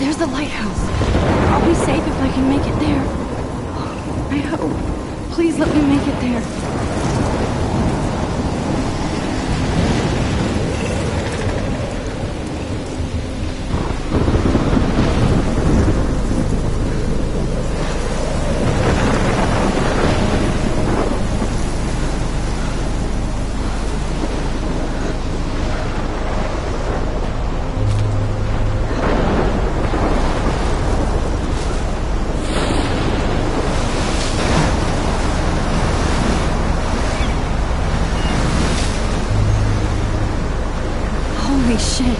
There's the lighthouse. I'll be safe if I can make it there. I hope. Please let me make it there. Holy shit.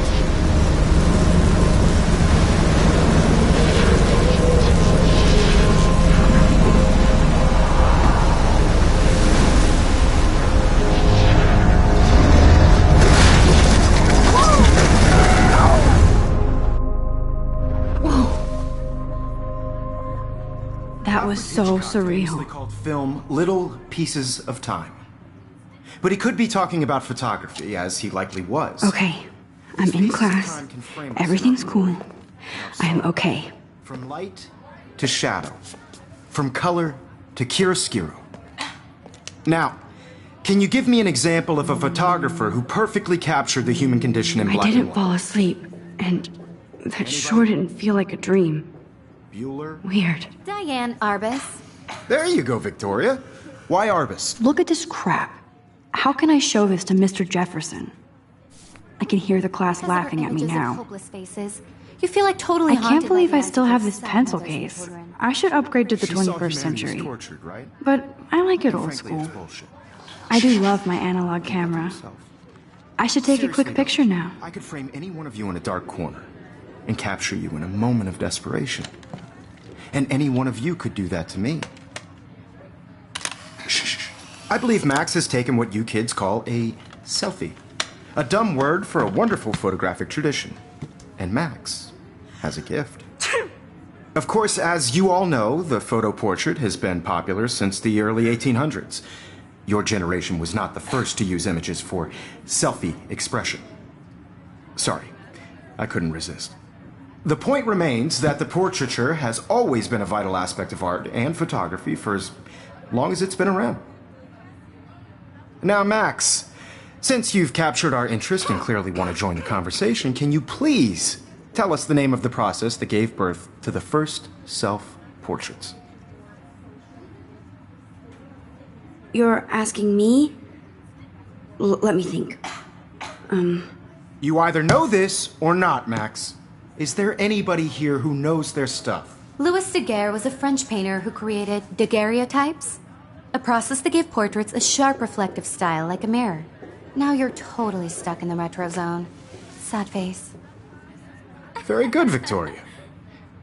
That was so surreal. Called film Little Pieces of Time. But he could be talking about photography, as he likely was. Okay, I'm in class. Everything's cool. I am okay. From light to shadow. From color to chiaroscuro. Now, can you give me an example of a photographer who perfectly captured the human condition in black and white? I didn't fall asleep, and that sure didn't feel like a dream. Bueller? Weird. Diane Arbus. There you go, Victoria. Why Arbus? Look at this crap. How can I show this to Mr. Jefferson? I can hear the class laughing at me now. Hopeless faces. You feel like totally I haunted can't believe by I the still have ideas this of pencil sadness case. and children. I should upgrade to the She saw 21st humanity as century. tortured, right? But I like it And old frankly, school. it's bullshit. I do love my analog camera. I should take a quick Seriously, picture now. I could frame any one of you in a dark corner and capture you in a moment of desperation. And any one of you could do that to me. Shh. I believe Max has taken what you kids call a selfie. A dumb word for a wonderful photographic tradition. And Max has a gift. Of course, as you all know, the photo portrait has been popular since the early 1800s. Your generation was not the first to use images for selfie expression. Sorry, I couldn't resist. The point remains that the portraiture has always been a vital aspect of art and photography for as long as it's been around. Now, Max, since you've captured our interest and clearly want to join the conversation, can you please tell us the name of the process that gave birth to the first self-portraits? You're asking me? Let me think. You either know this or not, Max. Is there anybody here who knows their stuff? Louis Daguerre was a French painter who created daguerreotypes, a process that gave portraits a sharp reflective style like a mirror. Now you're totally stuck in the retro zone. Sad face. Very good, Victoria.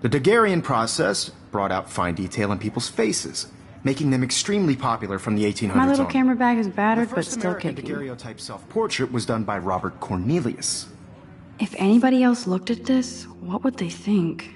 The Daguerrean process brought out fine detail in people's faces, making them extremely popular from the 1800s My little on. camera bag is battered, The but first still American kicking. daguerreotype self-portrait was done by Robert Cornelius. If anybody else looked at this, what would they think?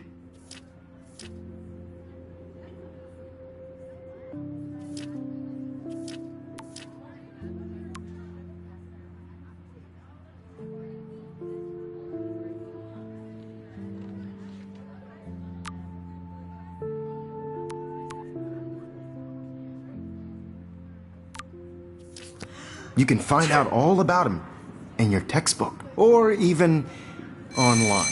You can find out all about him in your textbook, or even online.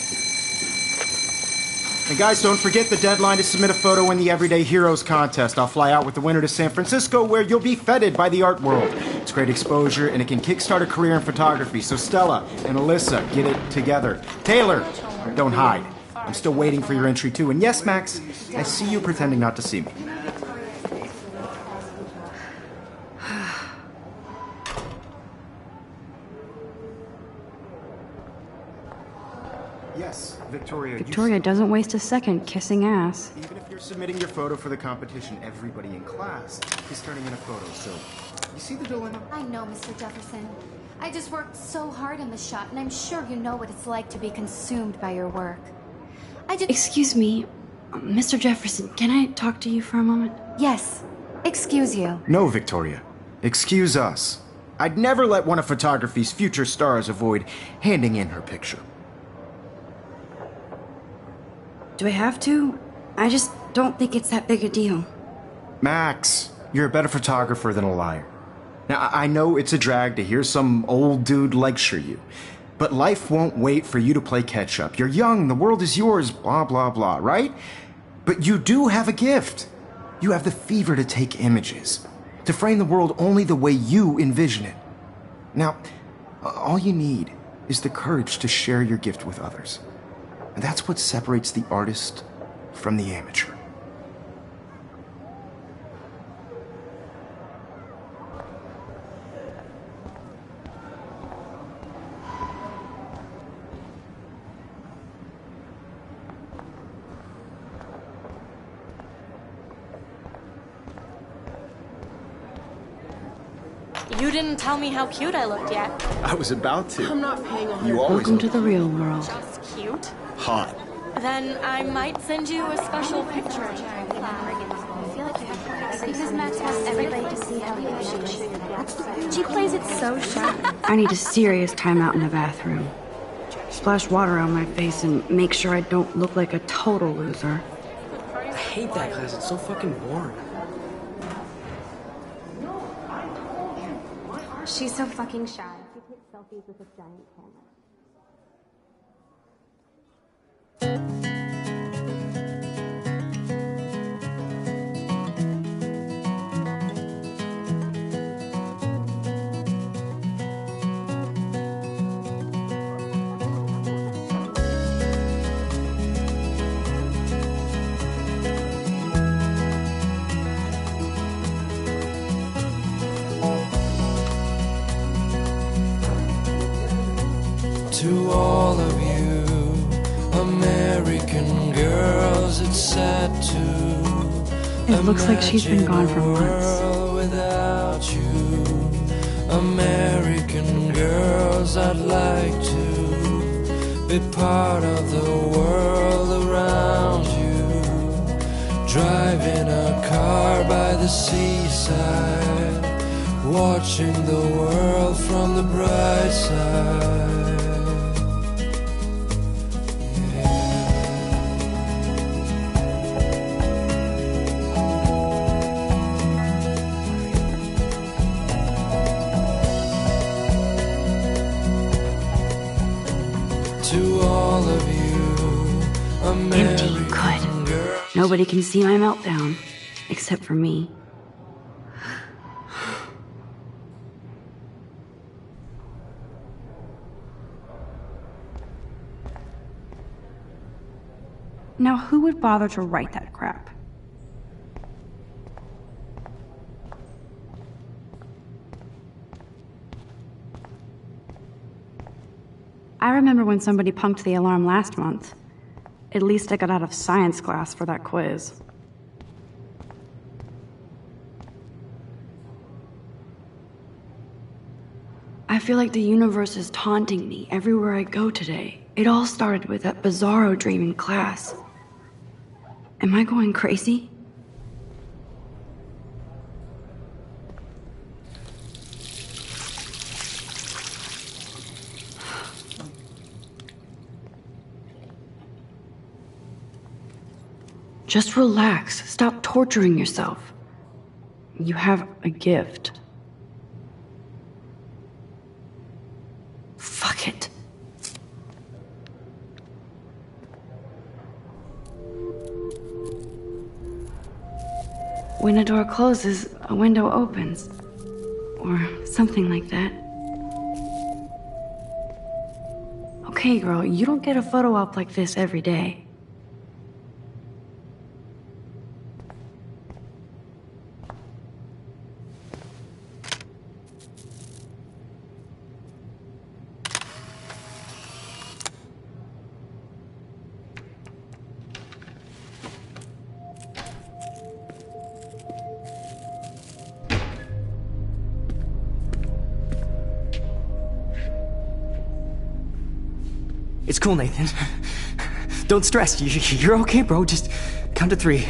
And guys, don't forget the deadline to submit a photo in the Everyday Heroes contest. I'll fly out with the winner to San Francisco, where you'll be feted by the art world. It's great exposure, and it can kickstart a career in photography. So Stella and Alyssa, get it together. Taylor, don't hide. I'm still waiting for your entry too. And yes, Max, I see you pretending not to see me. Yes, Victoria. Victoria doesn't waste a second kissing ass. Even if you're submitting your photo for the competition, everybody in class is turning in a photo, so you see the dilemma? I know, Mr. Jefferson. I just worked so hard on the shot, and I'm sure you know what it's like to be consumed by your work. Excuse me, Mr. Jefferson, can I talk to you for a moment? Yes. Excuse you. No, Victoria. Excuse us. I'd never let one of photography's future stars avoid handing in her picture. Do I have to? I just don't think it's that big a deal. Max, you're a better photographer than a liar. Now, I know it's a drag to hear some old dude lecture you, but life won't wait for you to play catch-up. You're young, the world is yours, blah, blah, blah, right? But you do have a gift. You have the fever to take images, to frame the world only the way you envision it. Now, all you need is the courage to share your gift with others. And that's what separates the artist from the amateur. You didn't tell me how cute I looked yet. I was about to. I'm not paying a You always Welcome to the real world. Just cute? hot. Then I might send you a special picture. Because Max wants everybody to see how good she is. She plays it so shy. I need a serious timeout in the bathroom. Splash water on my face and make sure I don't look like a total loser. I hate that class. It's so fucking boring. She's so fucking shy. She takes selfies with a giant camera. To all of you American girls, it's sad to It looks like she's been gone for months. without you. American girls, I'd like to be part of the world around you. Driving a car by the seaside, watching the world from the bright side. To all of you, Empty, American good. girls. Nobody can see my meltdown, except for me. Now, who would bother to write that crap? I remember when somebody punked the alarm last month. At least I got out of science class for that quiz. I feel like the universe is taunting me everywhere I go today. It all started with that bizarro dream in class. Am I going crazy? Just relax. Stop torturing yourself. You have a gift. Fuck it. When a door closes, a window opens. Or something like that. Okay, girl, you don't get a photo op like this every day. It's cool, Nathan. Don't stress. You're okay, bro. Just count to 3.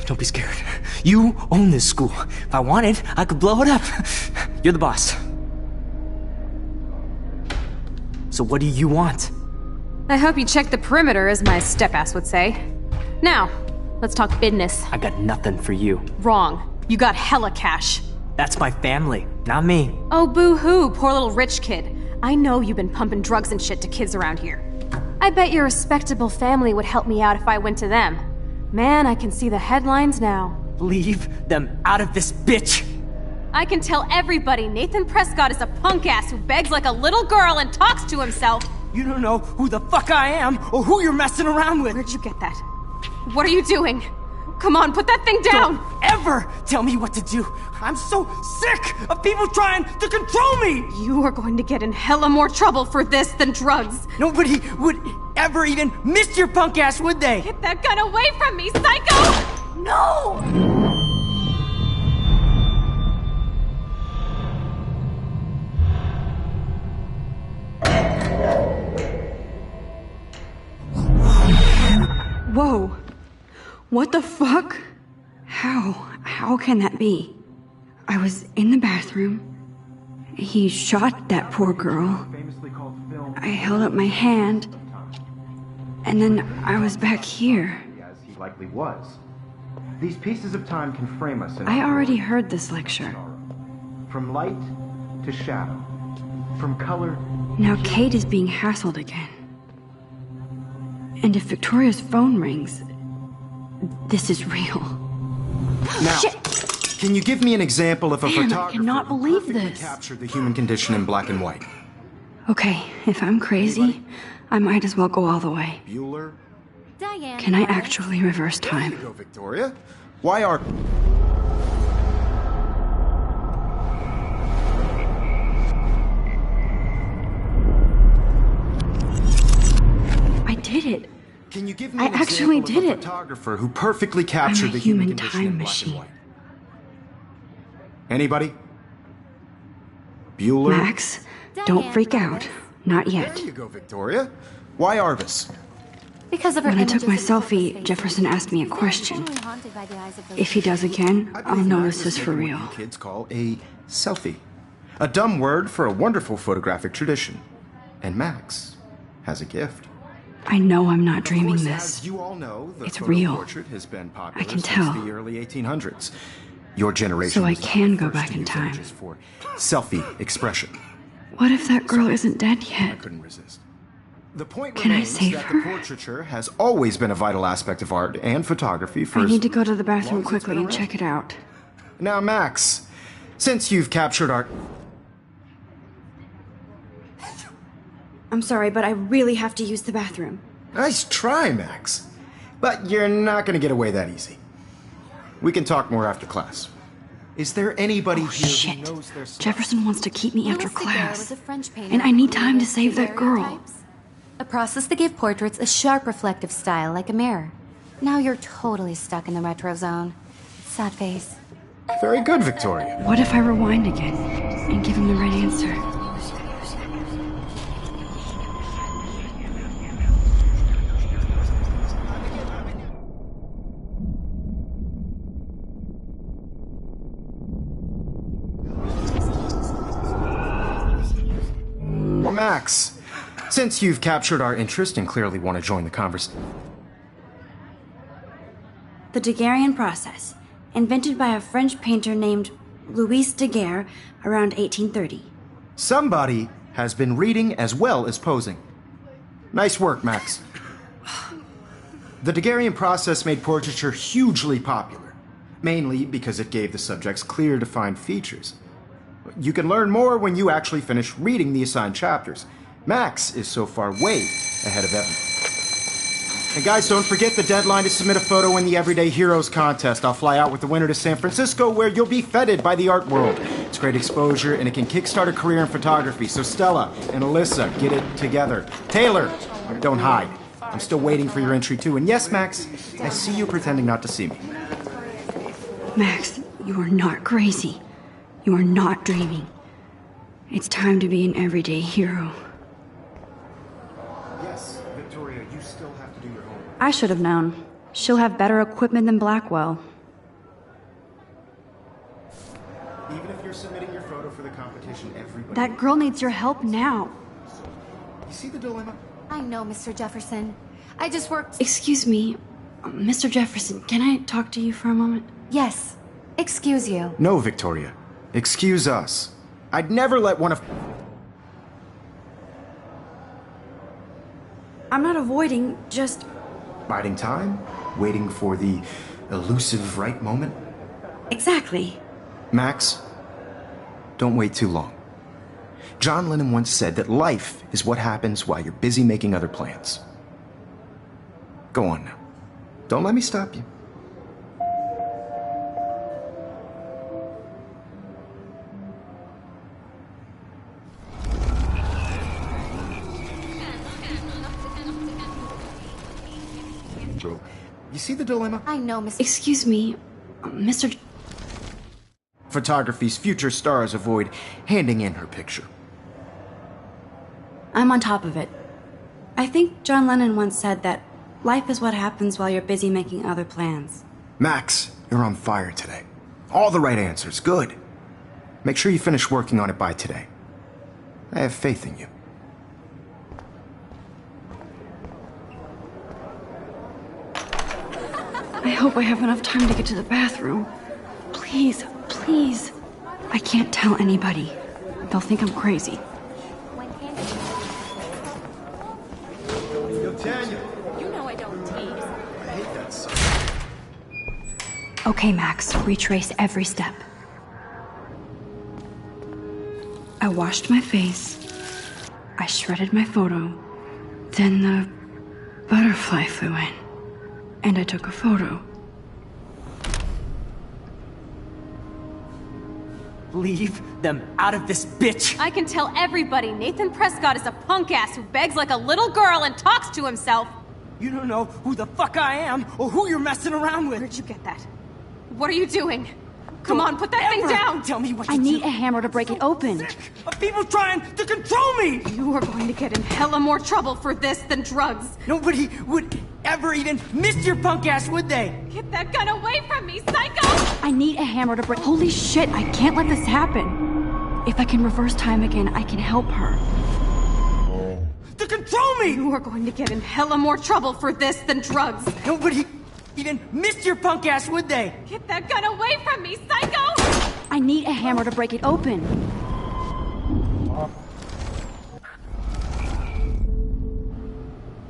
Don't be scared. You own this school. If I wanted, I could blow it up. You're the boss. So what do you want? I hope you checked the perimeter, as my step-ass would say. Now, let's talk business. I got nothing for you. Wrong. You got hella cash. That's my family, not me. Oh, boo-hoo, poor little rich kid. I know you've been pumping drugs and shit to kids around here. I bet your respectable family would help me out if I went to them. Man, I can see the headlines now. Leave them out of this bitch! I can tell everybody Nathan Prescott is a punk ass who begs like a little girl and talks to himself. You don't know who the fuck I am or who you're messing around with. Where'd you get that? What are you doing? Come on, put that thing down! Don't ever tell me what to do! I'm so sick of people trying to control me! You are going to get in hella more trouble for this than drugs. Nobody would ever even miss your punk ass, would they? Get that gun away from me, psycho! No! Whoa. What the fuck? How can that be? I was in the bathroom. He shot that poor girl. I held up my hand. And then I was back here. As he likely was. These pieces of time can frame us in I our already world. heard this lecture. From light to shadow. From color. Now Kate is being hassled again. And if Victoria's phone rings, this is real. Now, Shit. Can you give me an example of a Man, I photographer cannot who believe perfectly this. captured the human condition in black and white? Okay, if I'm crazy, I might as well go all the way. Bueller? Diane. Can I Lawrence. actually reverse There time? you go, Victoria. Why are... I did it. Can you give me I an actually example did of a it. photographer who perfectly captured I'm a the human human condition time in black machine. and white? Anybody? Bueller? Max, don't freak out. Not yet. There you go, Victoria. Why Arvis? Because of her When I took images my of people's selfie, faces. Jefferson asked me a question. Generally haunted by the eyes of those If he does again, I I'll believe know Max this is is for taking real. what you kids call a selfie. A dumb word for a wonderful photographic tradition. And Max has a gift. I know I'm not Of dreaming course, this. as you all know, the It's photo real. portrait has been popular I can since tell. the early 1800s. Your generation So I was the can go first back to in use time. images for selfie expression. What if that girl isn't dead I yet? couldn't resist. The point Can I remains save that her? the portraiture has always been a vital aspect of art and photography for I as need to go to the long bathroom as it's quickly been and around. check it out. Now, Max, since you've captured art... I'm sorry, but I really have to use the bathroom. Nice try, Max. But you're not going to get away that easy. We can talk more after class. Is there anybody here Shit. who knows their stuff? Jefferson wants to keep me after Louis Daguerre was class. a French painter And I need who time to created save that girl. daguerreotypes, a process that gave portraits a sharp reflective style like a mirror. Now you're totally stuck in the retro zone. Sad face. Very good, Victoria. What if I rewind again and give him the right answer? Well, Max, since you've captured our interest and clearly want to join the conversation... The Daguerrean process, invented by a French painter named Louis Daguerre around 1830. Somebody has been reading as well as posing. Nice work, Max. The Daguerrean process made portraiture hugely popular, mainly because it gave the subjects clear, defined features. You can learn more when you actually finish reading the assigned chapters. Max is so far way ahead of Evan. And guys, don't forget the deadline to submit a photo in the Everyday Heroes contest. I'll fly out with the winner to San Francisco, where you'll be feted by the art world. It's great exposure, and it can kickstart a career in photography. So Stella and Alyssa, get it together. Taylor, don't hide. I'm still waiting for your entry too. And yes, Max, I see you pretending not to see me. Max, you are not crazy. You are not dreaming. It's time to be an everyday hero. Yes, Victoria, you still have to do your homework. I should have known. She'll have better equipment than Blackwell. Even if you're submitting your photo for the competition, everybody... That girl needs your help now. You see the dilemma? I know, Mr. Jefferson. I just worked... Excuse me, Mr. Jefferson, can I talk to you for a moment? Yes. Excuse you. No, Victoria. Excuse us. I'd never let one of... I'm not avoiding, just... Biding time? Waiting for the elusive right moment? Exactly. Max, don't wait too long. John Lennon once said that life is what happens while you're busy making other plans. Go on now. Don't let me stop you. You see the dilemma? I know, Mr. Excuse me, Mr. Photography's future stars avoid handing in her picture. I'm on top of it. I think John Lennon once said that life is what happens while you're busy making other plans. Max, you're on fire today. All the right answers. Good. Make sure you finish working on it by today. I have faith in you. I hope I have enough time to get to the bathroom. Please, please. I can't tell anybody. They'll think I'm crazy. Yo, Tanya. You know I don't tease. I hate that song. Okay, Max, retrace every step. I washed my face. I shredded my photo. Then the butterfly flew in. And I took a photo. Leave them out of this bitch! I can tell everybody Nathan Prescott is a punk ass who begs like a little girl and talks to himself. You don't know who the fuck I am or who you're messing around with. Where'd you get that? What are you doing? Come on, put that thing Ever down! Tell me what to I need do. a hammer to break it open. Sick of people trying to control me! You are going to get in hella more trouble for this than drugs. Nobody would ever even miss your punk ass, would they? Get that gun away from me, psycho! I need a hammer to break. Holy shit, I can't let this happen. If I can reverse time again, I can help her. To control me! You are going to get in hella more trouble for this than drugs. Nobody even miss your punk ass, would they? Get that gun away from me, psycho! I need a hammer to break it open.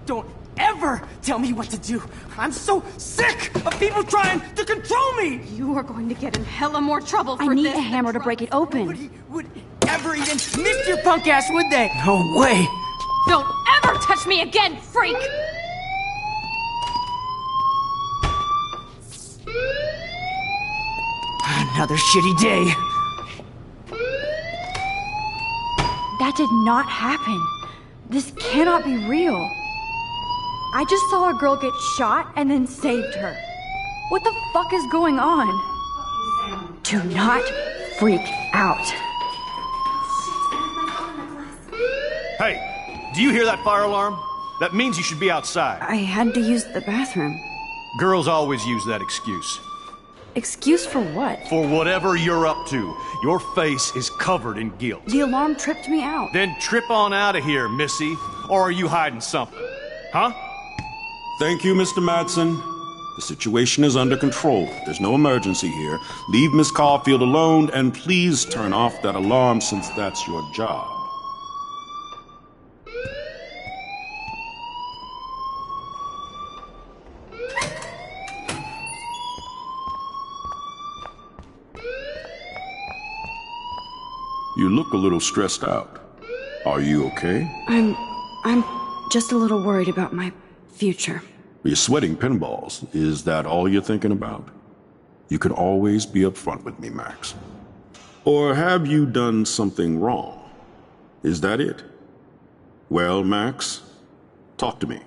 Don't ever tell me what to do. I'm so sick of people trying to control me! You are going to get in hella more trouble for I need this a hammer to than break it drugs. open. Nobody would ever even miss your punk ass, would they? No way! Don't ever touch me again, freak! Another shitty day. That did not happen. This cannot be real. I just saw a girl get shot and then saved her. What the fuck is going on? Do not freak out. Hey, do you hear that fire alarm? That means you should be outside. I had to use the bathroom. Girls always use that excuse. Excuse for what? For whatever you're up to, your face is covered in guilt. The alarm tripped me out. Then trip on out of here, Missy. Or are you hiding something? Huh? Thank you, Mr. Madsen. The situation is under control. There's no emergency here. Leave Miss Caulfield alone, and please turn off that alarm since that's your job. You look a little stressed out. Are you okay? I'm just a little worried about my future. You're sweating pinballs. Is that all you're thinking about? You can always be upfront with me, Max. Or have you done something wrong? Is that it? Well, Max, talk to me.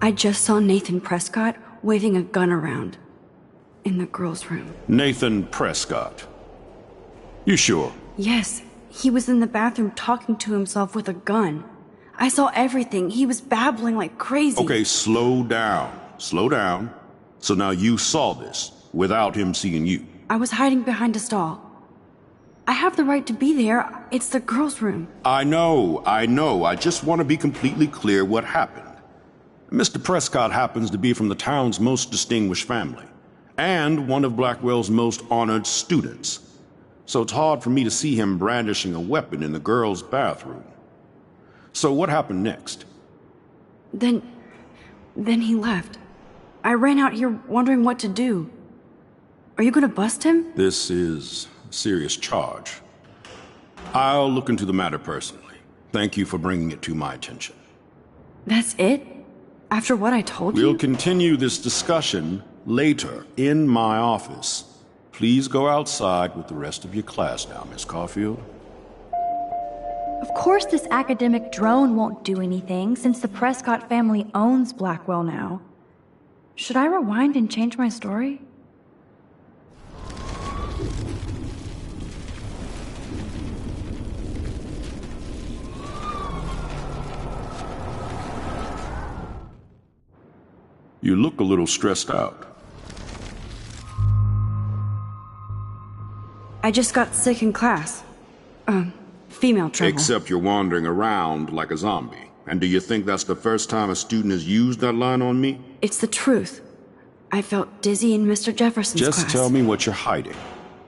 I just saw Nathan Prescott waving a gun around in the girls' room. Nathan Prescott. You sure? Yes, he was in the bathroom talking to himself with a gun. I saw everything. He was babbling like crazy. Okay, slow down. Slow down. So now you saw this without him seeing you. I was hiding behind a stall. I have the right to be there. It's the girls' room. I know. I just want to be completely clear what happened. Mr. Prescott happens to be from the town's most distinguished family, and one of Blackwell's most honored students. So it's hard for me to see him brandishing a weapon in the girls' bathroom. So what happened next? Then he left. I ran out here wondering what to do. Are you gonna bust him? This is a serious charge. I'll look into the matter personally. Thank you for bringing it to my attention. That's it? After what I told you? We'll continue this discussion later in my office. Please go outside with the rest of your class now, Miss Caulfield. Of course this academic drone won't do anything, since the Prescott family owns Blackwell now. Should I rewind and change my story? You look a little stressed out. I just got sick in class. Female trouble. Except you're wandering around like a zombie. And do you think that's the first time a student has used that line on me? It's the truth. I felt dizzy in Mr. Jefferson's class. Just tell me what you're hiding.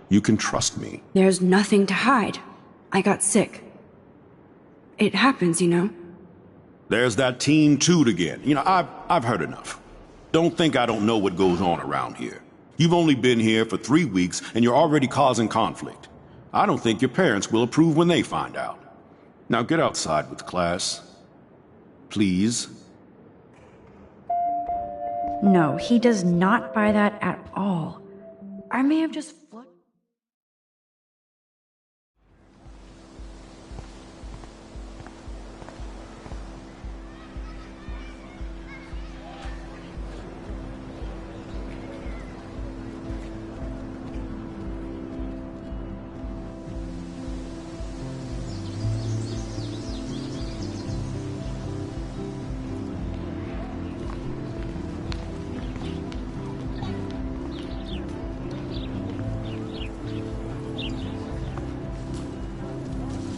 You can trust me. There's nothing to hide. I got sick. It happens, you know. There's that Team Toot again. You know, I've heard enough. Don't think I don't know what goes on around here. You've only been here for 3 weeks, and you're already causing conflict. I don't think your parents will approve when they find out. Now get outside with class. Please. No, he does not buy that at all. I may have just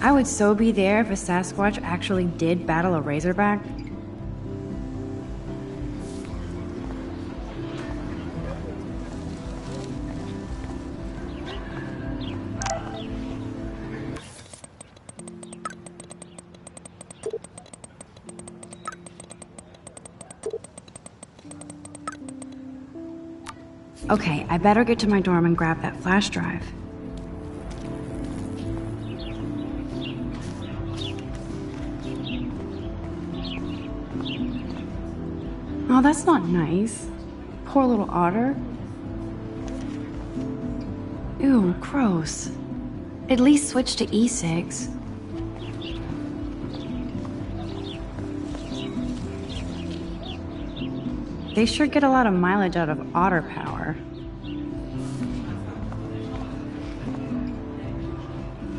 I would so be there if a Sasquatch actually did battle a Razorback. Okay, I better get to my dorm and grab that flash drive. Oh, that's not nice. Poor little otter. Ew, gross. At least switch to e-cigs. They sure get a lot of mileage out of otter power.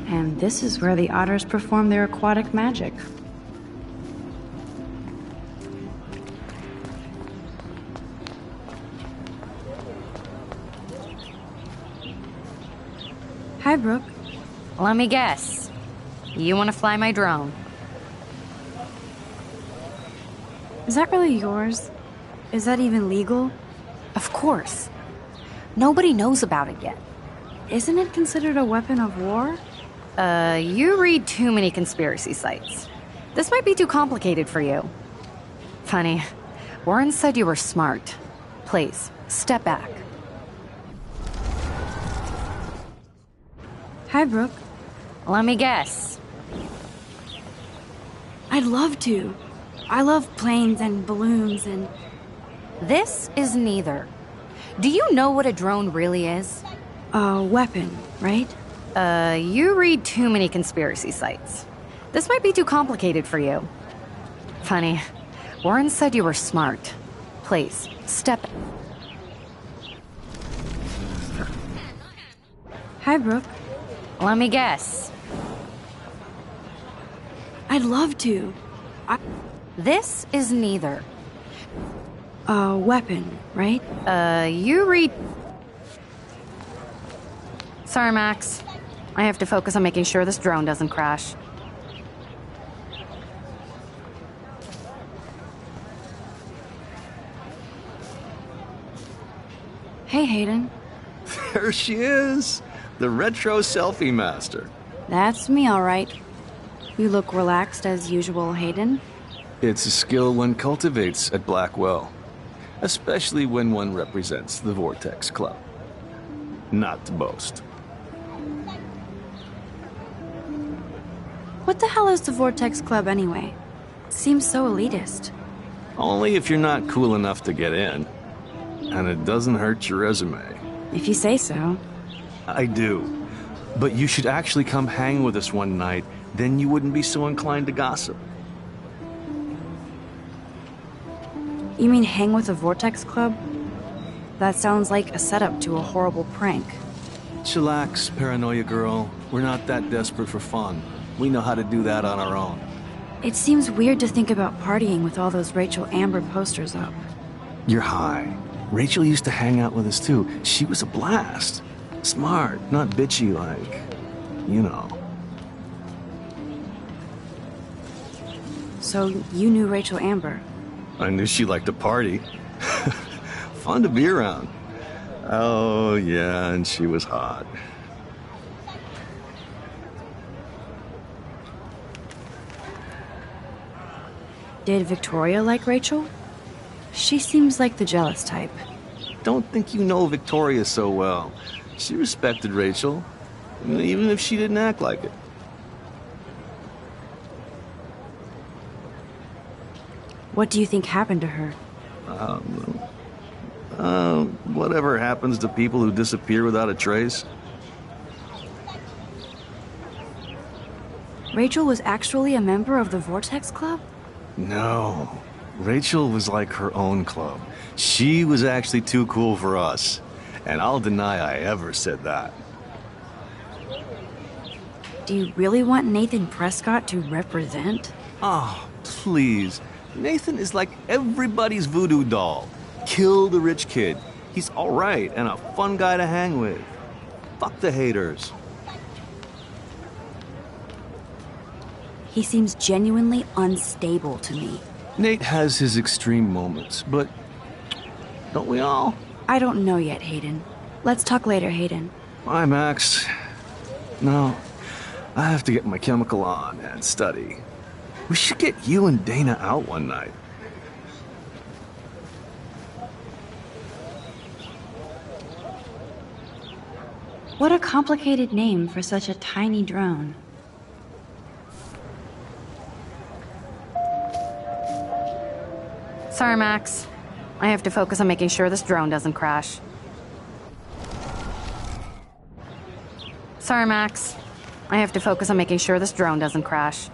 And this is where the otters perform their aquatic magic. Hi, Brooke. Let me guess. You want to fly my drone? Is that really yours? Is that even legal? Of course. Nobody knows about it yet. Isn't it considered a weapon of war? You read too many conspiracy sites. This might be too complicated for you. Funny, Warren said you were smart. Please, step back. Hi, Brooke. Let me guess. I'd love to. I love planes and balloons and... This is neither. Do you know what a drone really is? A weapon, right? You read too many conspiracy sites. This might be too complicated for you. Funny, Warren said you were smart. Please, step... Hi, Brooke. Let me guess. I'd love to. This is neither. A weapon, right? You read... Sorry, Max. I have to focus on making sure this drone doesn't crash. Hey, Hayden. There she is! The retro selfie master. That's me, all right. You look relaxed as usual, Hayden. It's a skill one cultivates at Blackwell, especially when one represents the Vortex Club. Not to boast. What the hell is the Vortex Club anyway? Seems so elitist. Only if you're not cool enough to get in. And it doesn't hurt your resume. If you say so. I do. But you should actually come hang with us one night, then you wouldn't be so inclined to gossip. You mean hang with the Vortex Club? That sounds like a setup to a horrible prank. Chillax, paranoia girl. We're not that desperate for fun. We know how to do that on our own. It seems weird to think about partying with all those Rachel Amber posters up. You're high. Rachel used to hang out with us too. She was a blast. Smart, not bitchy like, you know. So you knew Rachel Amber? I knew she liked to party. Fun to be around. Oh, yeah, and she was hot. Did Victoria like Rachel? She seems like the jealous type. Don't think you know Victoria so well. She respected Rachel, even if she didn't act like it. What do you think happened to her? Whatever happens to people who disappear without a trace. Rachel was actually a member of the Vortex Club? No. Rachel was like her own club. She was actually too cool for us. And I'll deny I ever said that. Do you really want Nathan Prescott to represent? Oh, please. Nathan is like everybody's voodoo doll. Kill the rich kid. He's alright and a fun guy to hang with. Fuck the haters. He seems genuinely unstable to me. Nate has his extreme moments, but don't we all? I don't know yet, Hayden. Let's talk later, Hayden. Bye, Max. No, I have to get my chemical on and study. We should get you and Dana out one night. What a complicated name for such a tiny drone. Sorry, Max. I have to focus on making sure this drone doesn't crash. Sorry, Max. I have to focus on making sure this drone doesn't crash.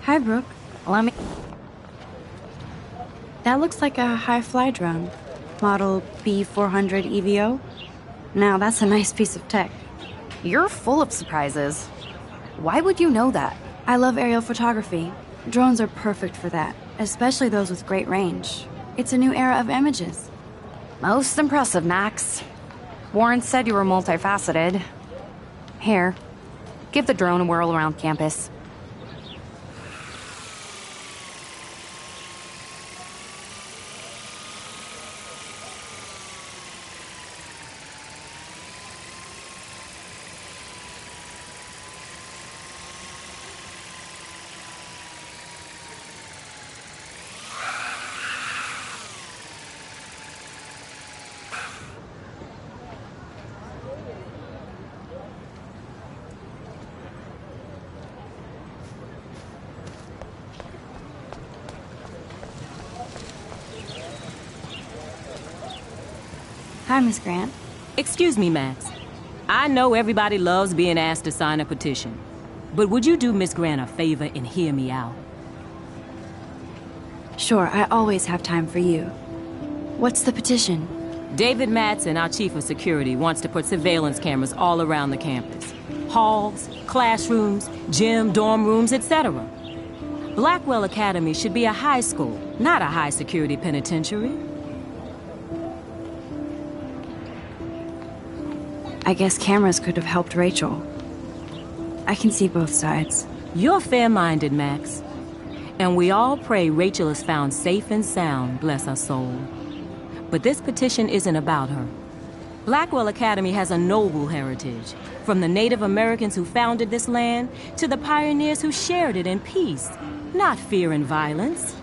Hi, Brooke. Let me... That looks like a high-fly drone. Model B400 EVO. Now, that's a nice piece of tech. You're full of surprises. Why would you know that? I love aerial photography. Drones are perfect for that, especially those with great range. It's a new era of images. Most impressive, Max. Warren said you were multifaceted. Here, give the drone a whirl around campus. Hi, Miss Grant. Excuse me, Max. I know everybody loves being asked to sign a petition. But would you do Miss Grant a favor and hear me out? Sure, I always have time for you. What's the petition? David Madsen, our chief of security, wants to put surveillance cameras all around the campus. halls, classrooms, gym, dorm rooms, etc. Blackwell Academy should be a high school, not a high-security penitentiary. I guess cameras could have helped Rachel. I can see both sides. You're fair-minded, Max. And we all pray Rachel is found safe and sound, bless her soul. But this petition isn't about her. Blackwell Academy has a noble heritage, from the Native Americans who founded this land to the pioneers who shared it in peace, not fear and violence.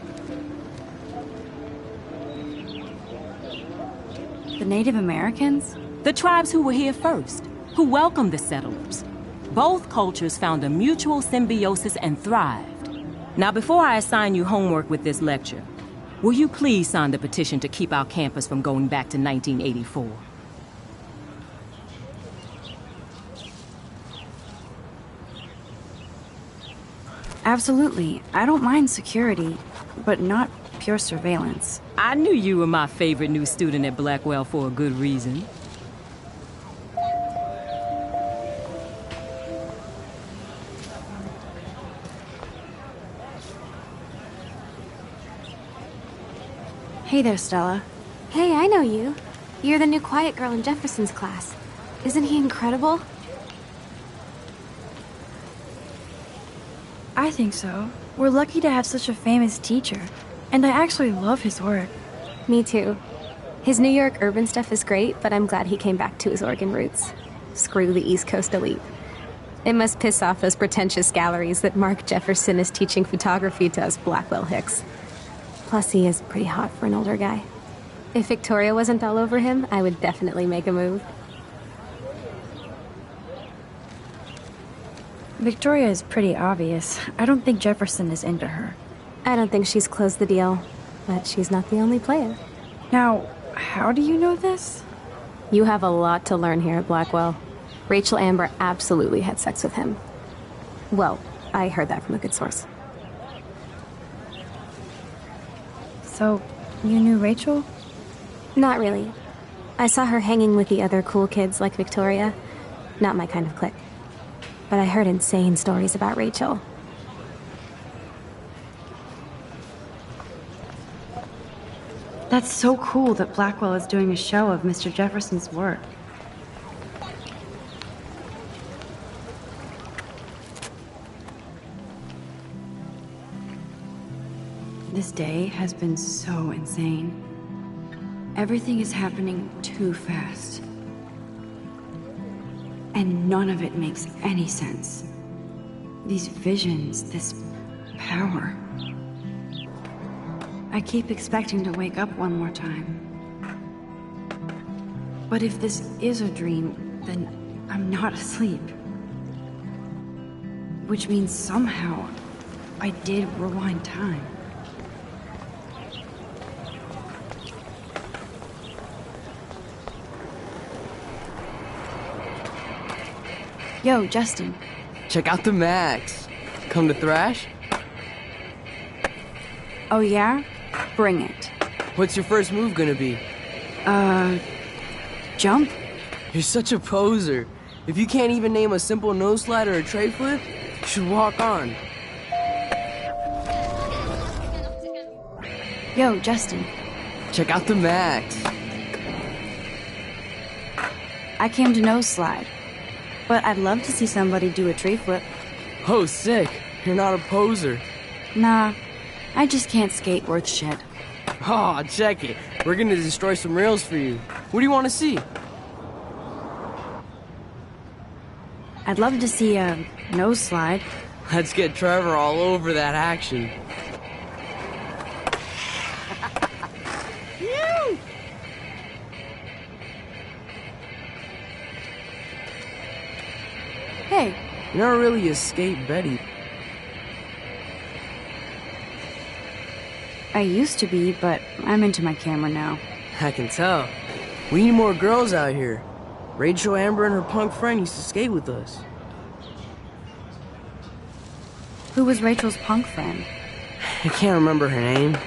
The Native Americans? The tribes who were here first, who welcomed the settlers. Both cultures found a mutual symbiosis and thrived. Now, before I assign you homework with this lecture, will you please sign the petition to keep our campus from going back to 1984? Absolutely. I don't mind security, but not pure surveillance. I knew you were my favorite new student at Blackwell for a good reason. Hey there, Stella. Hey, I know you. You're the new quiet girl in Jefferson's class. Isn't he incredible? I think so. We're lucky to have such a famous teacher. And I actually love his work. Me too. His New York urban stuff is great, but I'm glad he came back to his Oregon roots. Screw the East Coast elite. It must piss off those pretentious galleries that Mark Jefferson is teaching photography to us Blackwell hicks. Plus, he is pretty hot for an older guy. If Victoria wasn't all over him, I would definitely make a move. Victoria is pretty obvious. I don't think Jefferson is into her. I don't think she's closed the deal, but she's not the only player. Now, how do you know this? You have a lot to learn here at Blackwell. Rachel Amber absolutely had sex with him. Well, I heard that from a good source. So, you knew Rachel? Not really. I saw her hanging with the other cool kids like Victoria. Not my kind of clique. But I heard insane stories about Rachel. That's so cool that Blackwell is doing a show of Mr. Jefferson's work. This day has been so insane. Everything is happening too fast. And none of it makes any sense. These visions, this power. I keep expecting to wake up one more time. But if this is a dream, then I'm not asleep. Which means somehow I did rewind time. Yo, Justin. Check out the Max. Come to thrash? Oh yeah? Bring it. What's your first move gonna be? Jump? You're such a poser. If you can't even name a simple nose slide or a tray flip, you should walk on. Yo, Justin. Check out the Max. I came to nose slide. But I'd love to see somebody do a tree flip. Oh, sick. You're not a poser. Nah, I just can't skate worth shit. Aw, check it. We're gonna destroy some rails for you. What do you want to see? I'd love to see a nose slide. Let's get Trevor all over that action. Hey. You never really escaped Betty. I used to be, but I'm into my camera now. I can tell. We need more girls out here. Rachel Amber and her punk friend used to skate with us. Who was Rachel's punk friend? I can't remember her name.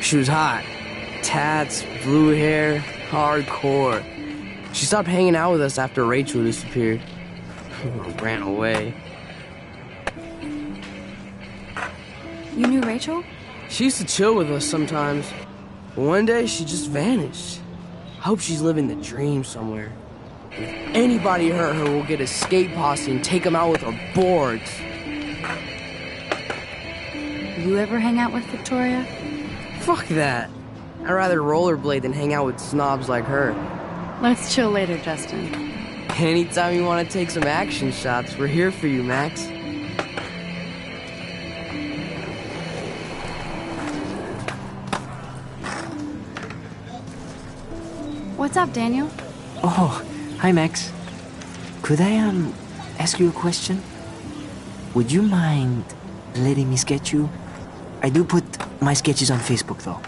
She was hot. Tats, blue hair, hardcore. She stopped hanging out with us after Rachel disappeared. Ran away. You knew Rachel? She used to chill with us sometimes. But one day, she just vanished. I hope she's living the dream somewhere. And if anybody hurt her, we'll get a skate posse and take them out with our boards. You ever hang out with Victoria? Fuck that. I'd rather rollerblade than hang out with snobs like her. Let's chill later, Justin. Anytime you want to take some action shots, we're here for you, Max. What's up, Daniel? Oh, hi, Max. Could I, ask you a question? Would you mind letting me sketch you? I do put my sketches on Facebook, though.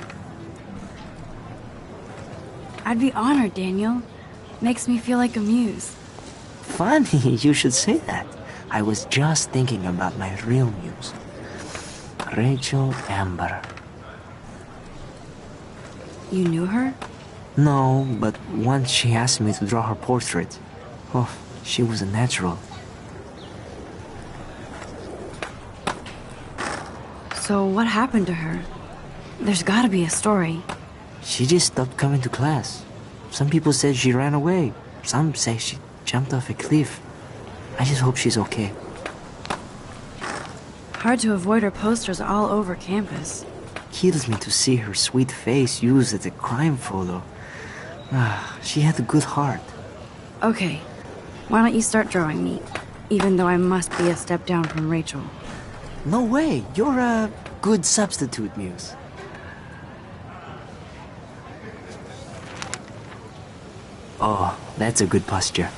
I'd be honored, Daniel. Makes me feel like a muse. Funny you should say that. I was just thinking about my real muse. Rachel Amber. You knew her? No, but once she asked me to draw her portrait. Oh, she was a natural. So what happened to her? There's gotta be a story. She just stopped coming to class. Some people said she ran away. Some say she jumped off a cliff. I just hope she's okay. Hard to avoid her posters all over campus. Kills me to see her sweet face used as a crime photo. She had a good heart. Okay, why don't you start drawing me? Even though I must be a step down from Rachel. No way, you're a good substitute, Muse. Oh, that's a good posture.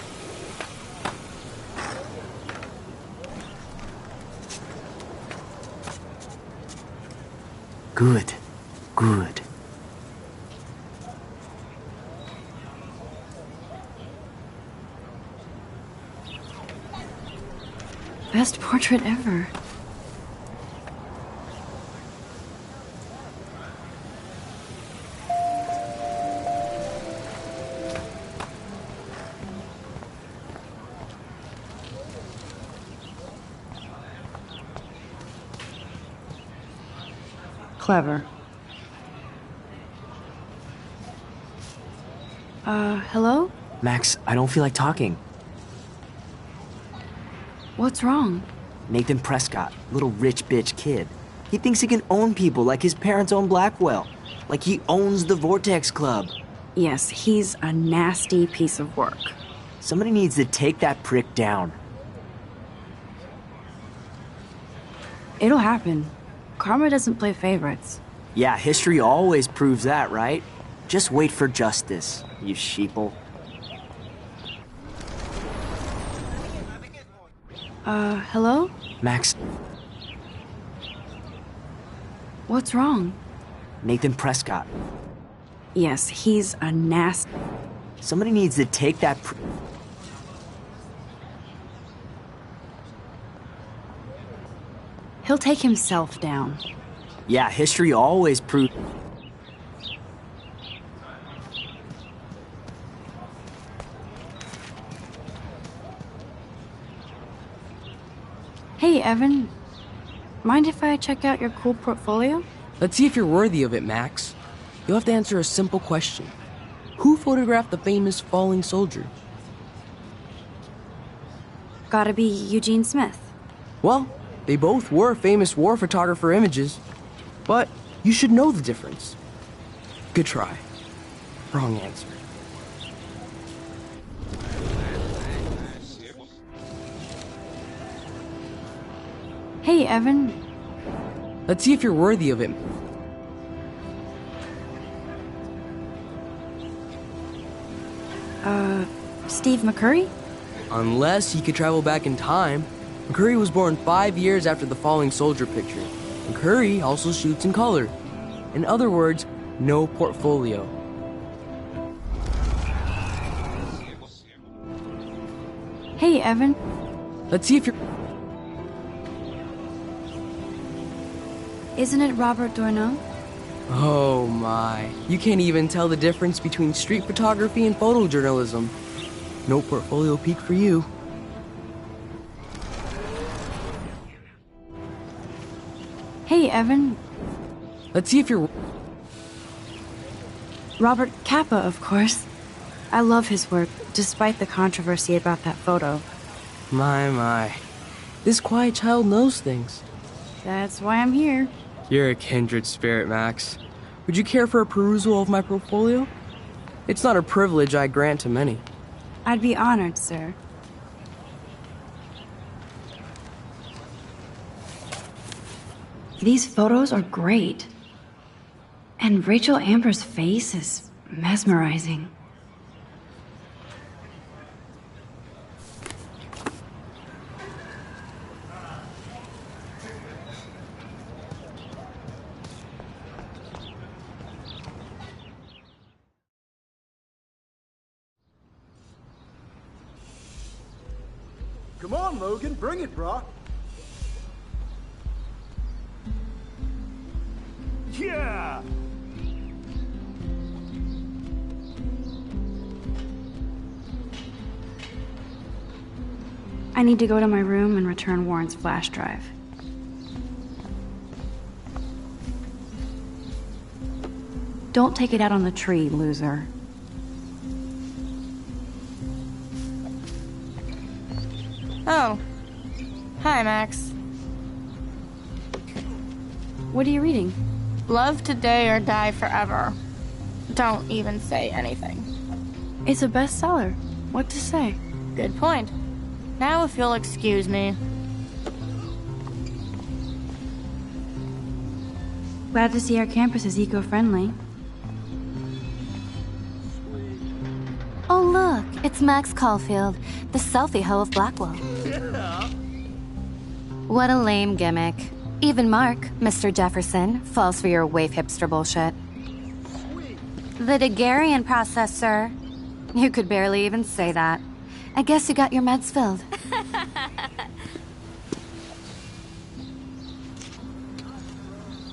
Good, good. Best portrait ever. Clever. Hello? Max, I don't feel like talking. What's wrong? Nathan Prescott, little rich bitch kid. He thinks he can own people like his parents own Blackwell. Like he owns the Vortex Club. Yes, he's a nasty piece of work. Somebody needs to take that prick down. It'll happen. Karma doesn't play favorites. Yeah, history always proves that, right? Just wait for justice, you sheeple. Hello? Max. What's wrong? Nathan Prescott. Yes, he's a nasty... Somebody needs to take that He'll take himself down. Yeah, history always proves... Hey, Evan. Mind if I check out your cool portfolio? Let's see if you're worthy of it, Max. You'll have to answer a simple question. Who photographed the famous falling soldier? Gotta be Eugene Smith. Well, they both were famous war photographer images. But you should know the difference. Good try. Wrong answer. Hey, Evan. Let's see if you're worthy of it. Steve McCurry? Unless he could travel back in time. McCurry was born 5 years after the falling soldier picture. McCurry also shoots in color. In other words, no portfolio. Hey, Evan. Let's see if you're... Isn't it Robert Doisneau? Oh my. You can't even tell the difference between street photography and photojournalism. No portfolio peak for you. Hey, Evan. Let's see if you're... Robert Capa, of course. I love his work, despite the controversy about that photo. My. This quiet child knows things. That's why I'm here. You're a kindred spirit, Max. Would you care for a perusal of my portfolio? It's not a privilege I grant to many. I'd be honored, sir. These photos are great. And Rachel Amber's face is mesmerizing. Come on, Logan, bring it, brah. Yeah! I need to go to my room and return Warren's flash drive. Don't take it out on the tree, loser. Oh. Hi, Max. What are you reading? Love Today or Die Forever. Don't even say anything. It's a bestseller. What to say? Good point. Now if you'll excuse me. Glad to see our campus is eco-friendly. Oh, look, it's Max Caulfield, the selfie hoe of Blackwell. Yeah. What a lame gimmick. Even Mark, Mr. Jefferson, falls for your waif hipster bullshit. The Daguerrean process, sir. You could barely even say that. I guess you got your meds filled.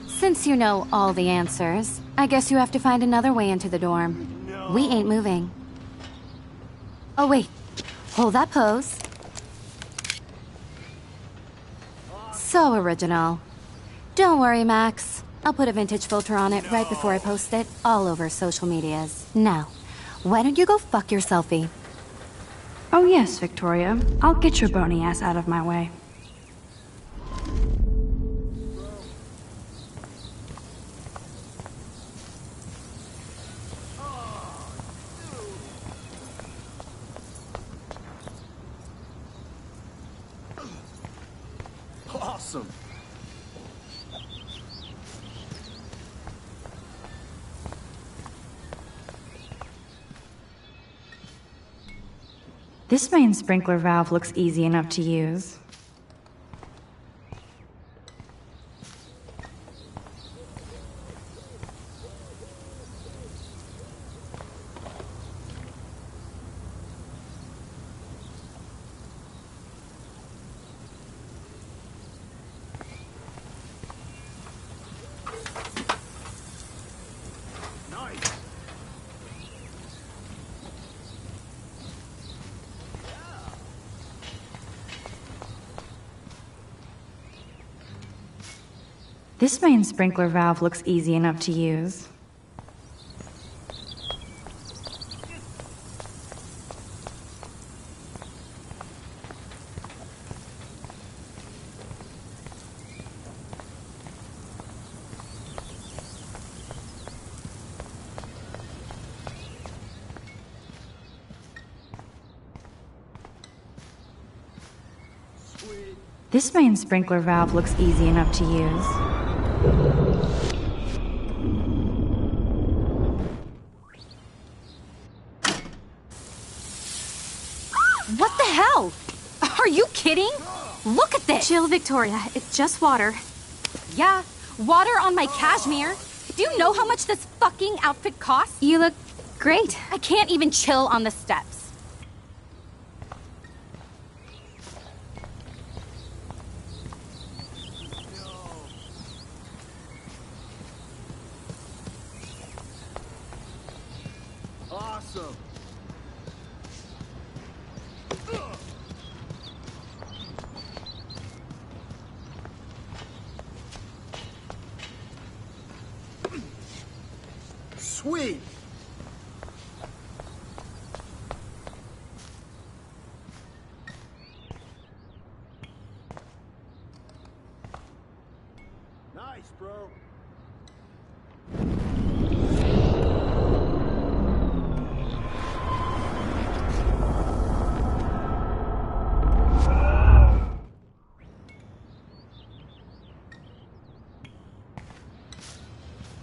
Since you know all the answers, I guess you have to find another way into the dorm. No. We ain't moving. Oh, wait. Hold that pose. So original. Don't worry, Max. I'll put a vintage filter on it right before I post it all over social medias. Now, why don't you go fuck your selfie? Oh yes, Victoria. I'll get your bony ass out of my way. Awesome. This main sprinkler valve looks easy enough to use. This main sprinkler valve looks easy enough to use. This main sprinkler valve looks easy enough to use. What the hell? Are you kidding? Look at this! Chill, Victoria. It's just water. Yeah, water on my cashmere. Do you know how much this fucking outfit costs? You look great. I can't even chill on the steps. Awesome. Sweet. Nice, bro.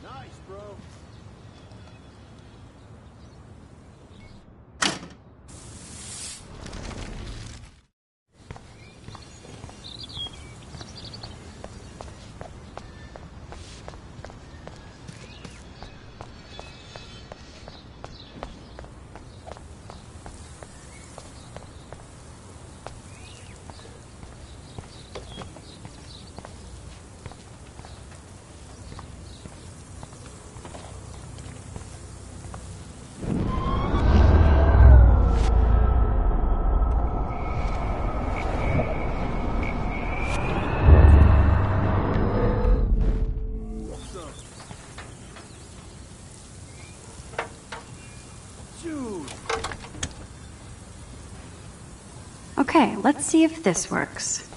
Nice, bro. Okay, let's see if this works.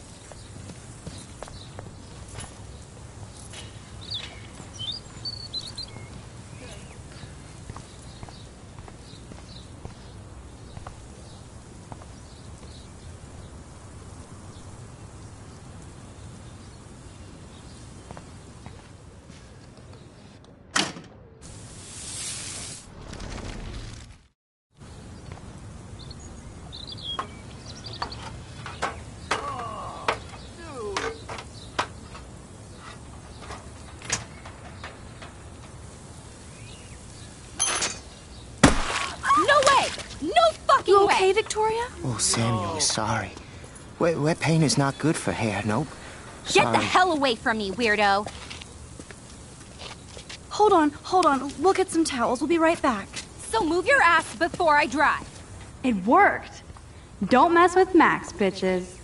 You okay, Victoria? Oh, Samuel is sorry. Wet paint is not good for hair, nope. Get Sorry. the hell away from me, weirdo! Hold on. We'll get some towels. We'll be right back. So move your ass before I drive. It worked. Don't mess with Max, bitches.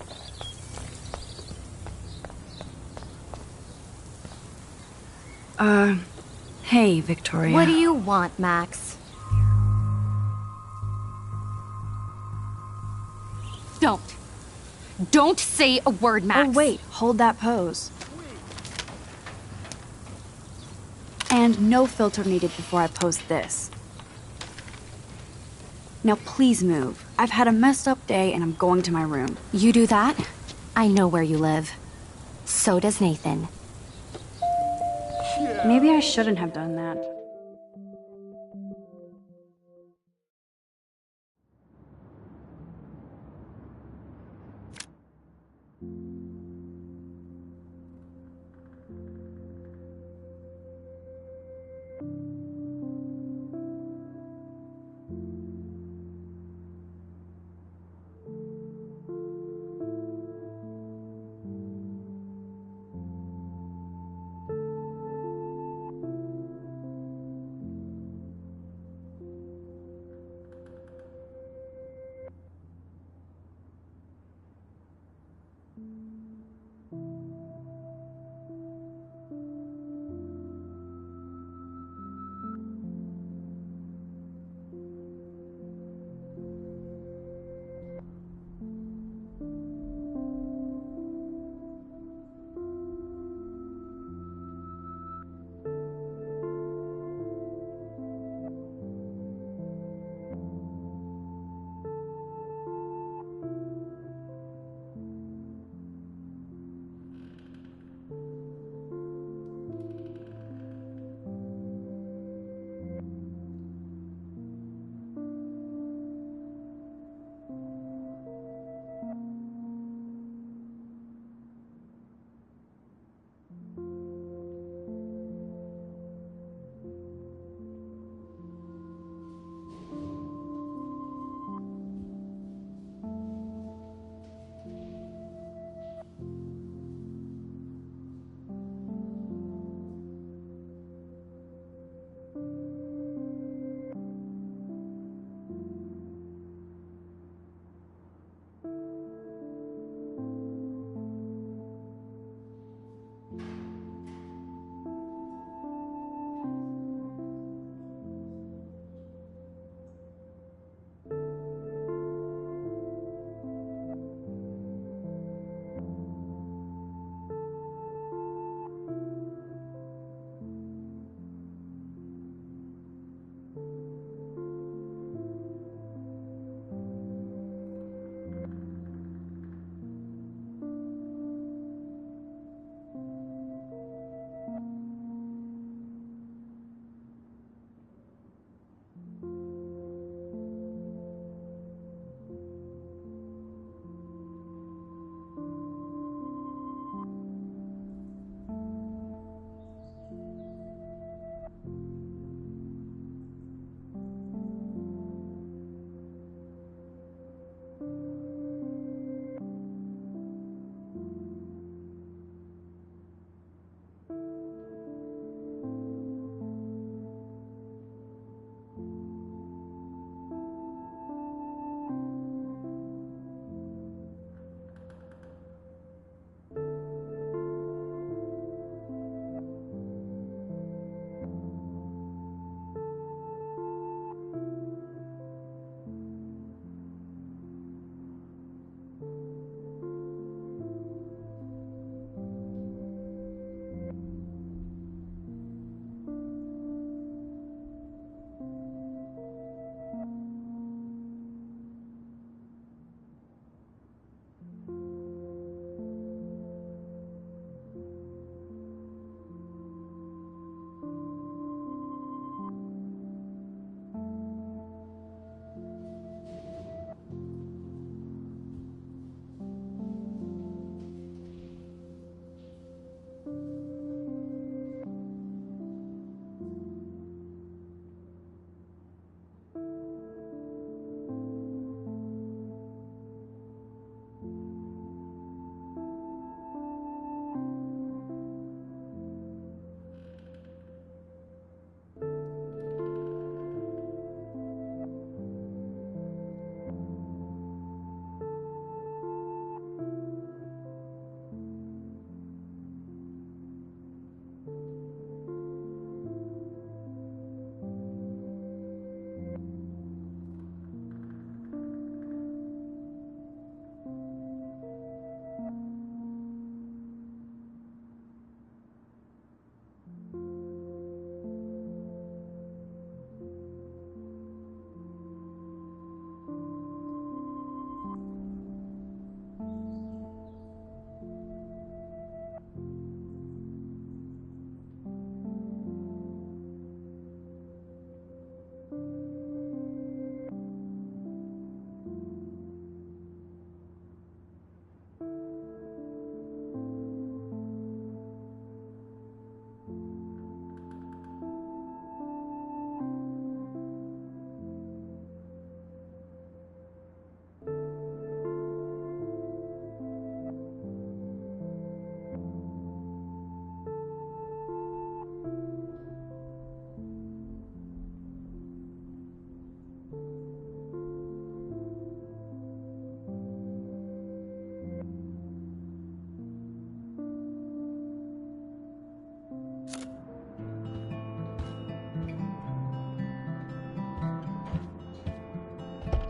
Hey, Victoria. What do you want, Max? Don't say a word, Max. Oh, wait. Hold that pose. And no filter needed before I post this. Now please move. I've had a messed up day and I'm going to my room. You do that? I know where you live. So does Nathan. Maybe I shouldn't have done that.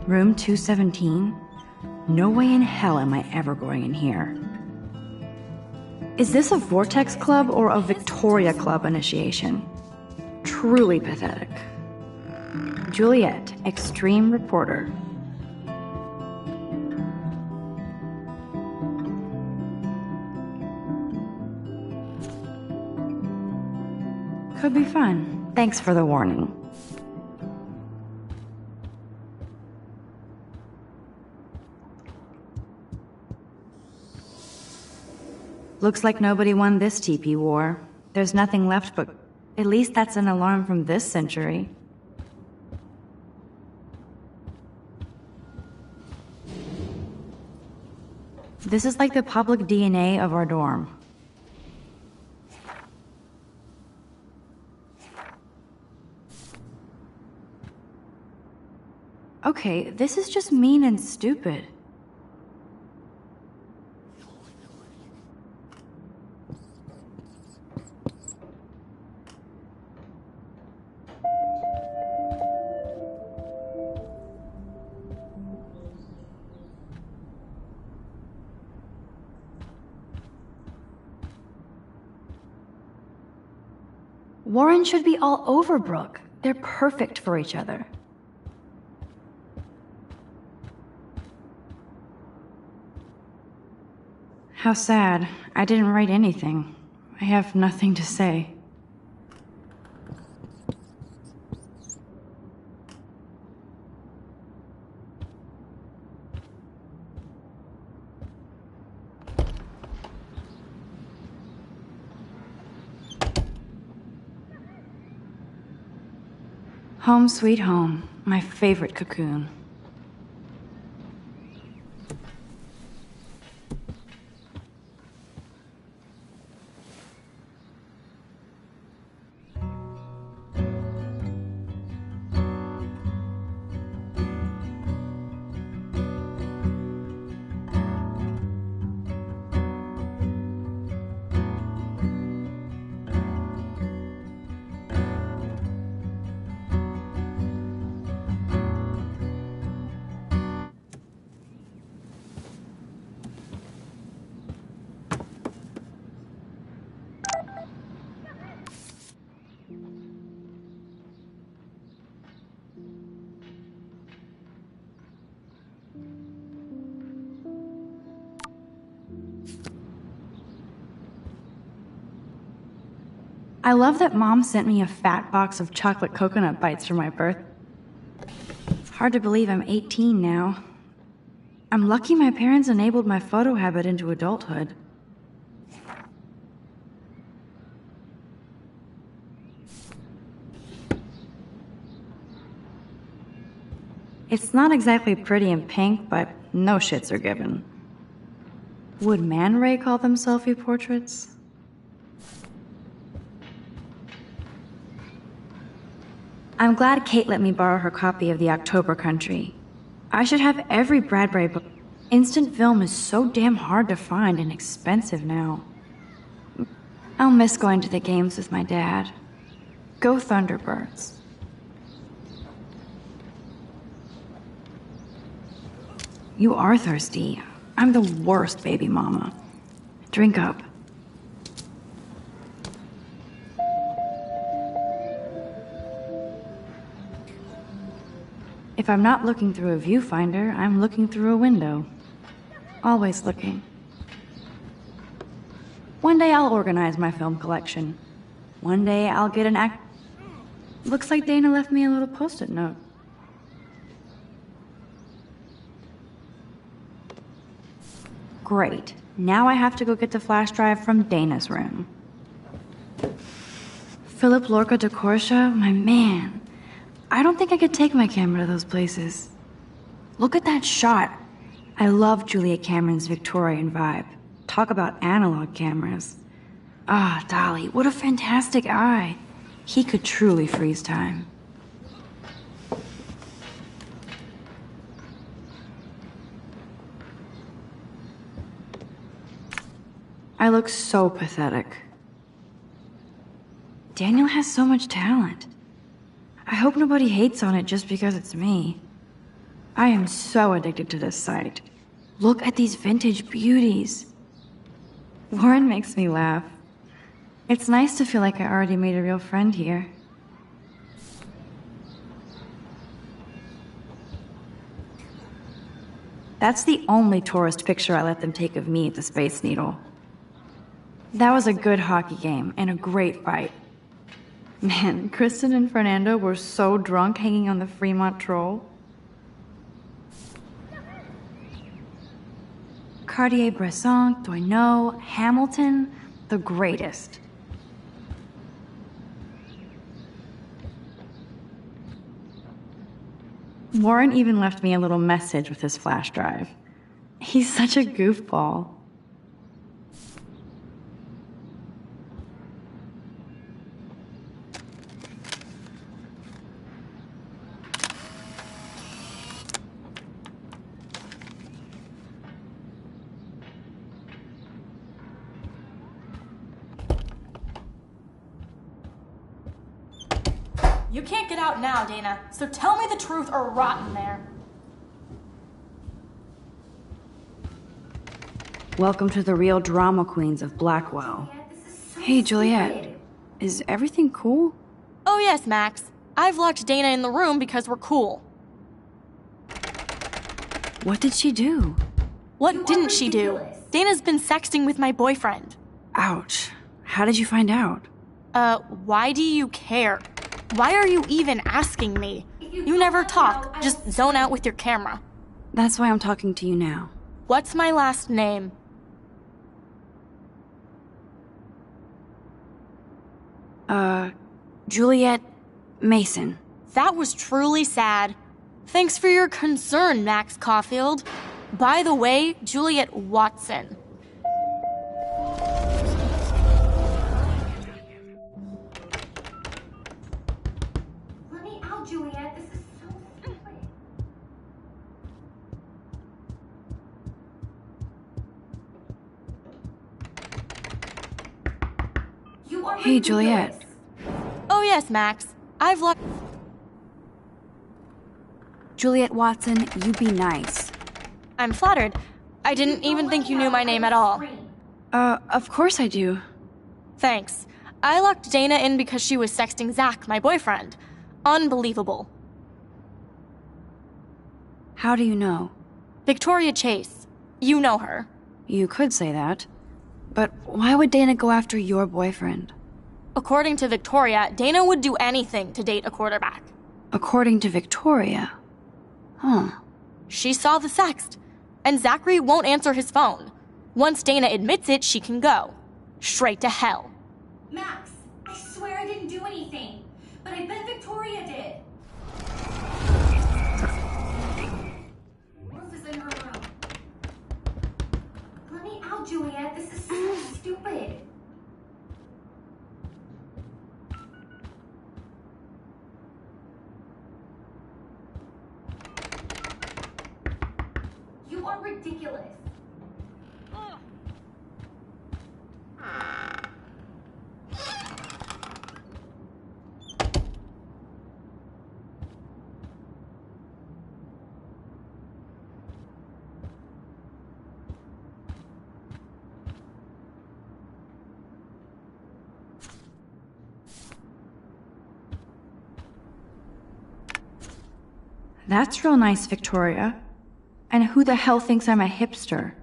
Room 217? No way in hell am I ever going in here. Is this a Vortex Club or a Victoria Club initiation? Truly pathetic. Juliet, extreme reporter. Could be fun. Thanks for the warning. Looks like nobody won this TP war. There's nothing left but... At least that's an alarm from this century. This is like the public DNA of our dorm. Okay, this is just mean and stupid. Warren should be all over Brooke. They're perfect for each other. How sad. I didn't write anything. I have nothing to say. Home sweet home, my favorite cocoon. I love that Mom sent me a fat box of chocolate coconut bites for my birthday. Hard to believe I'm 18 now. I'm lucky my parents enabled my photo habit into adulthood. It's not exactly pretty and pink, but no shits are given. Would Man Ray call them selfie portraits? I'm glad Kate let me borrow her copy of The October Country. I should have every Bradbury book. Instant film is so damn hard to find and expensive now. I'll miss going to the games with my dad. Go Thunderbirds. You are thirsty. I'm the worst baby mama. Drink up. If I'm not looking through a viewfinder, I'm looking through a window. Always looking. One day I'll organize my film collection. One day I'll get an act... Looks like Dana left me a little post-it note. Great. Now I have to go get the flash drive from Dana's room. Philip Lorca de Corsia, my man. I don't think I could take my camera to those places. Look at that shot. I love Julia Cameron's Victorian vibe. Talk about analog cameras. Ah, Dolly, what a fantastic eye. He could truly freeze time. I look so pathetic. Daniel has so much talent. I hope nobody hates on it just because it's me. I am so addicted to this site. Look at these vintage beauties. Warren makes me laugh. It's nice to feel like I already made a real friend here. That's the only tourist picture I let them take of me at the Space Needle. That was a good hockey game and a great fight. Man, Kristen and Fernando were so drunk hanging on the Fremont Troll. Cartier-Bresson, Doisneau, Hamilton, the greatest. Warren even left me a little message with his flash drive. He's such a goofball. You can't get out now, Dana, so tell me the truth or rot in there. Welcome to the real drama queens of Blackwell. Hey, Juliet. Is everything cool? Oh yes, Max. I've locked Dana in the room because we're cool. What did she do? What didn't she do? Dana's been sexting with my boyfriend. Ouch. How did you find out? Why do you care? Why are you even asking me? You never talk, just zone out with your camera. That's why I'm talking to you now. What's my last name? Juliet Mason. That was truly sad. Thanks for your concern, Max Caulfield. By the way, Juliet Watson. Let me out, Juliet. This is so stupid. You are Hey, ridiculous. Juliet. Oh yes, Max. I've locked... Juliet Watson, you be nice. I'm flattered. I didn't even think you knew my name at all. Of course I do. Thanks. I locked Dana in because she was sexting Zach, my boyfriend. Unbelievable. How do you know? Victoria Chase. You know her. You could say that. But why would Dana go after your boyfriend? According to Victoria, Dana would do anything to date a quarterback. According to Victoria? Huh. She saw the sext, and Zachary won't answer his phone. Once Dana admits it, she can go. Straight to hell. Max, I swear I didn't do anything. But I bet Victoria did. This is in her room. Let me out, Juliet. This is so stupid. You are ridiculous. That's real nice, Victoria. And who the hell thinks I'm a hipster?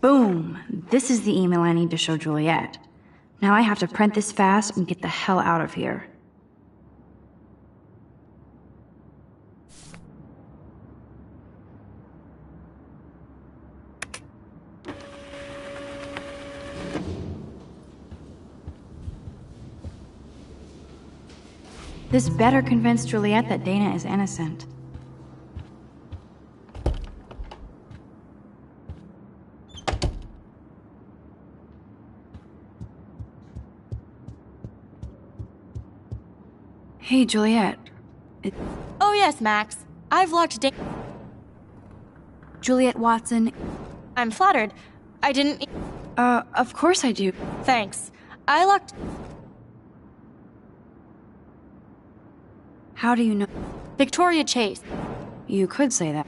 Boom! This is the email I need to show Juliet. Now I have to print this fast and get the hell out of here. This better convince Juliet that Dana is innocent. Hey, Juliet. Oh yes, Max. I've locked Dana. Juliet Watson. I'm flattered. I didn't... Of course I do. Thanks. I locked... How do you know? Victoria Chase. You could say that.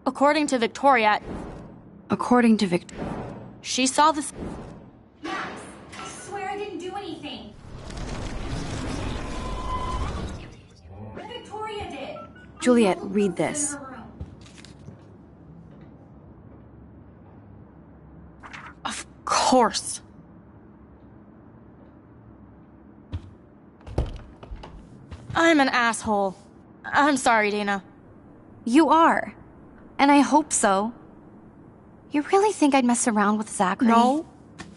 According to Victoria, According to she saw this. Max, I swear I didn't do anything. Victoria did. Juliet, read this. Of course. I'm an asshole. I'm sorry, Dana. You are. And I hope so. You really think I'd mess around with Zachary? No,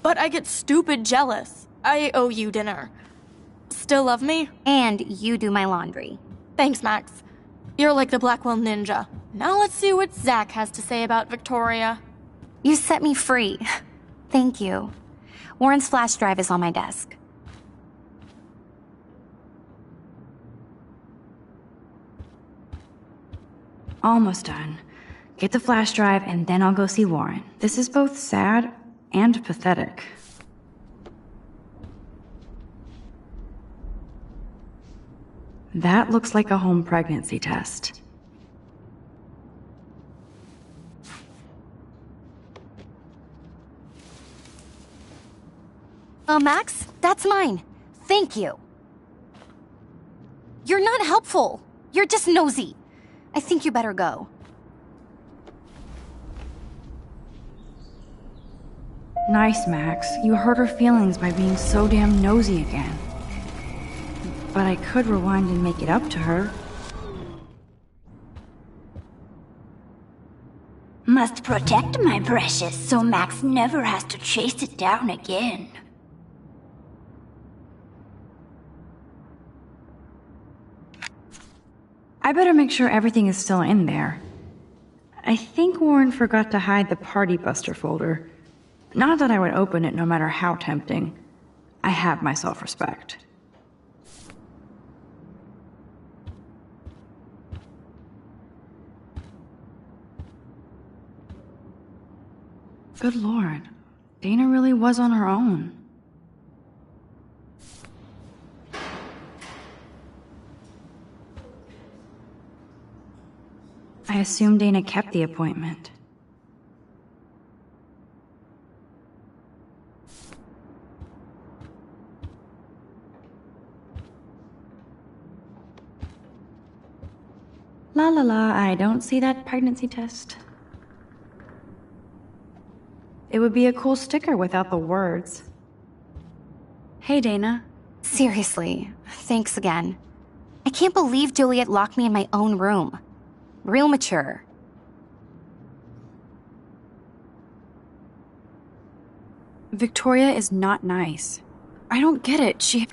but I get stupid jealous. I owe you dinner. Still love me? And you do my laundry. Thanks, Max. You're like the Blackwell Ninja. Now let's see what Zach has to say about Victoria. You set me free. Thank you. Warren's flash drive is on my desk. Almost done. Get the flash drive and then I'll go see Warren. This is both sad and pathetic. That looks like a home pregnancy test. Max, that's mine. Thank you. You're not helpful. You're just nosy. I think you better go. Nice, Max. You hurt her feelings by being so damn nosy again. But I could rewind and make it up to her. Must protect my precious so Max never has to chase it down again. I better make sure everything is still in there. I think Warren forgot to hide the Party Buster folder. Not that I would open it no matter how tempting. I have my self-respect. Good Lord. Dana really was on her own. I assume Dana kept the appointment. La la la, I don't see that pregnancy test. It would be a cool sticker without the words. Hey, Dana. Seriously, thanks again. I can't believe Juliet locked me in my own room. Real mature. Victoria is not nice. I don't get it. She...